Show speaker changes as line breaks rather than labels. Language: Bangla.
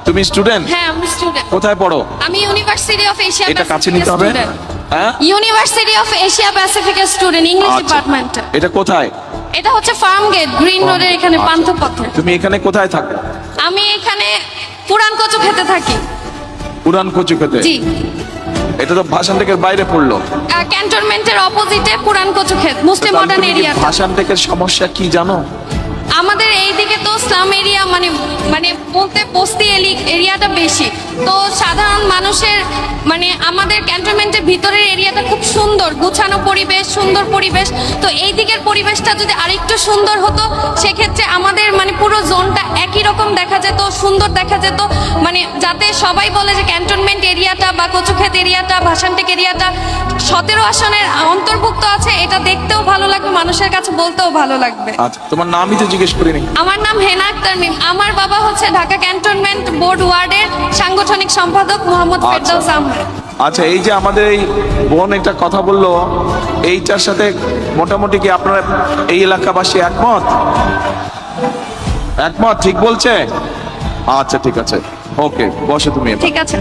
তুমি স্টুডেন্ট?
হ্যাঁ আমি স্টুডেন্ট।
কোথায় পড়ো?
আমি ইউনিভার্সিটি অফ এশিয়া
এটা কাছে নিতে হবে। হ্যাঁ,
ইউনিভার্সিটি অফ এশিয়া প্যাসিফিকের স্টুডেন্ট, ইংলিশ
আচ্ছা।
ডিপার্টমেন্ট।
এটা কোথায়?
এটা হচ্ছে ফার্ম গেট, গ্রিন রোডের এখানে
আচ্ছা।
পান্থপথে।
তুমি এখানে কোথায় থাকো?
আমি এখানে পুরান কচু খেতে থাকি।
পুরান কচু খেতে?
জি।
এটা তো ভাষান থেকে বাইরে পড়লো।
ক্যান্টনমেন্টের অপোজিটে পুরান কচু ক্ষেত, মুসলিম
তাহলে
মডার্ন
তুমি কি
এরিয়া।
ভাষান থেকে সমস্যা কি জানো?
আমাদের এইদিকে তো স্লাম এরিয়া, মানে মানে বলতে বস্তি এরিয়াটা বেশি। তো সাধারণ মানুষের মানে আমাদের ক্যান্টনমেন্টের ভিতরের এরিয়াটা খুব সুন্দর, গুছানো পরিবেশ, সুন্দর পরিবেশ। তো এই দিকের পরিবেশটা যদি আরেকটু সুন্দর হতো, সেক্ষেত্রে আমাদের মানে পুরো জোনটা একই রকম দেখা যেত, সুন্দর দেখা যেত। মানে যাতে সবাই বলে যে ক্যান্টনমেন্ট এরিয়াটা বা কচুক্ষেত এরিয়াটা, ভাষানটেক এরিয়াটা 17 আসনের অন্তর্ভুক্ত আছে, এটা দেখতেও ভালো লাগবে, মানুষের কাছে বলতেও ভালো লাগবে।
আচ্ছা, তোমার নামই তো জিজ্ঞেস করিনি।
আমার নাম হেনা আক্তার মিম। আমার বাবা হচ্ছে ঢাকা ক্যান্টনমেন্ট বোর্ড ওয়ার্ডের সাংগঠনিক সম্পাদক মোহাম্মদ ফেরদৌস আহমেদ।
আচ্ছা, এই যে আমাদের এই বোন একটা কথা বললো, এইটার সাথে মোটামুটি কি আপনারা এই এলাকাবাসী একমত? একমত, ঠিক বলছে? আচ্ছা ঠিক আছে, ওকে, বসে তুমি এবার।
ঠিক আছে।